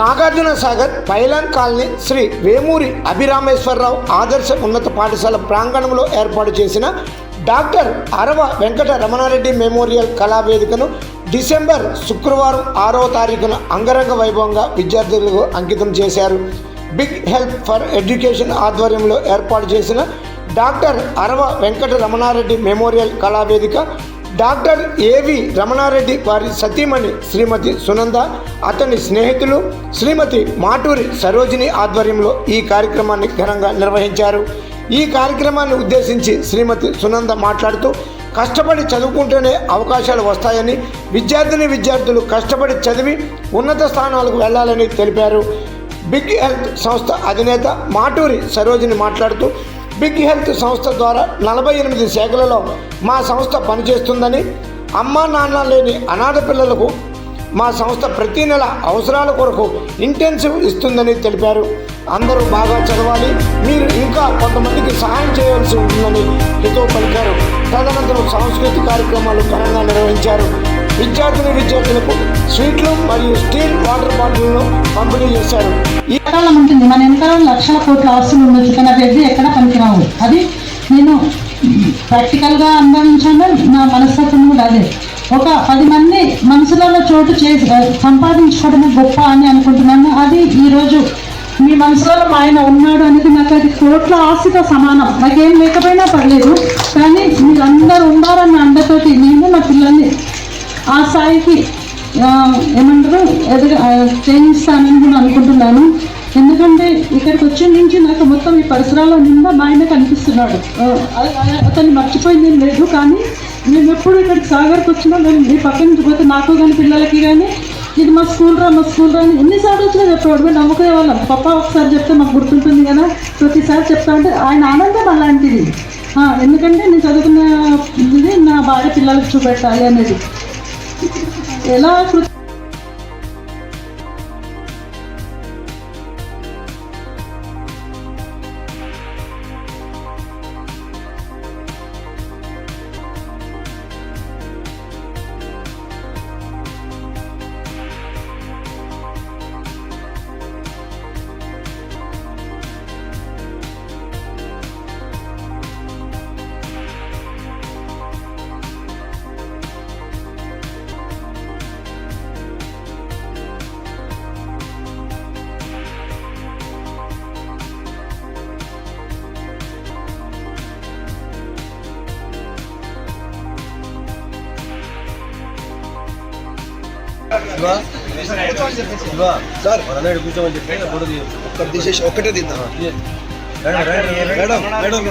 Nagarjuna Sagar pylon colony Shri Vemuri అభిరామేశ్వరరావు ఆదర్శ ఉన్నత పాఠశాల ప్రాంగణంలో ఏర్పాటు చేసిన డాక్టర్ అరవ వెంకట రమణారెడ్డి మెమోరియల్ కళావేదికను డిసెంబర్ శుక్రవారం 6వ తారీఖున అంగరంగ వైభవంగా విద్యార్థులకు అంకితం చేశారు. బిగ్ హెల్ప్ ఫర్ ఎడ్యుకేషన్ ఆధ్వర్యంలో ఏర్పాటు చేసిన డాక్టర్ అరవ వెంకట రమణారెడ్డి మెమోరియల్ కళావేదిక డాక్టర్ ఏవి రమణారెడ్డి వారి సతీమణి శ్రీమతి సునంద, అతని స్నేహితులు శ్రీమతి మాటూరి సరోజిని ఆధ్వర్యంలో ఈ కార్యక్రమాన్ని ఘనంగా నిర్వహించారు. ఈ కార్యక్రమాన్ని ఉద్దేశించి శ్రీమతి సునంద మాట్లాడుతూ, కష్టపడి చదువుకుంటేనే అవకాశాలు వస్తాయని, విద్యార్థులు కష్టపడి చదివి ఉన్నత స్థానాలకు వెళ్లాలని తెలిపారు. బిగ్ హెల్త్ సంస్థ అధినేత మాటూరి సరోజిని మాట్లాడుతూ, బిగ్ హెల్త్ సంస్థ ద్వారా 48 శాఖలలో మా సంస్థ పనిచేస్తుందని, అమ్మా నాన్న లేని అనాథ పిల్లలకు మా సంస్థ ప్రతి నెల అవసరాల కొరకు ఇంటెన్సివ్ ఇస్తుందని తెలిపారు. అందరూ బాగా చదవాలి, మీరు ఇంకా కొంతమందికి సహాయం చేయవలసి ఉంటుందని హితవు పలికారు. తదనంతరం సాంస్కృతిక కార్యక్రమాలు ఘనంగా నిర్వహించారు. విద్యార్థులకు స్వీట్లు మరియు స్టీల్ వాటర్ బాటిల్ను పంపిణీ చేశారు. ఈ కాలం ఉంటుంది, మన వెనకాల లక్షల కోట్ల ఆస్తులు ఉండొచ్చు, కానీ అవి ఎక్కడ పనికిరావు. అది నేను ప్రాక్టికల్గా అనుభవించాను. నా మనస్తత్వం కూడా అదే. ఒక 10 మంది మనసులలో చోటు చేసి సంపాదించుకోవడమే గొప్ప అని అనుకుంటున్నాను. అది ఈరోజు మీ మనసులలో మా ఆయన ఉన్నాడు అనేది నాకు అది కోట్ల ఆస్తితో సమానం. నాకేం లేకపోయినా పర్లేదు, కానీ మీరందరూ ఉండాలన్న అండతోటి నేను నా పిల్లల్ని ఆ స్థాయికి ఏమంటారు చేయిస్తానని కూడా అనుకుంటున్నాను. ఎందుకంటే ఇక్కడికి వచ్చిన నుంచి నాకు మొత్తం ఈ పరిసరాల్లో నిండా మా ఆయన కనిపిస్తున్నాడు. అతన్ని మర్చిపోయింది ఏం లేదు, కానీ మేము ఎప్పుడు ఇక్కడికి సాగర్కి వచ్చినా మేము ఈ పక్క నుంచి పోతే నాకు కానీ పిల్లలకి కానీ ఇది మా స్కూల్ రా అని ఎన్నిసార్లు వచ్చినా చెప్పేవాడు. మేము నమ్ముకునే వాళ్ళం. పప్ప ఒకసారి చెప్తే మాకు గుర్తుంటుంది కదా, ప్రతిసారి చెప్తా అంటే ఆయన ఆనందం అలాంటిది. ఎందుకంటే నేను చదువుకున్న ఇది నా భార్య పిల్లలకు చూపెట్టాలి అనేది ఎలా సార్ కూర్చోమని చెప్పి ఒక్కటే తీద్దాం మేడం.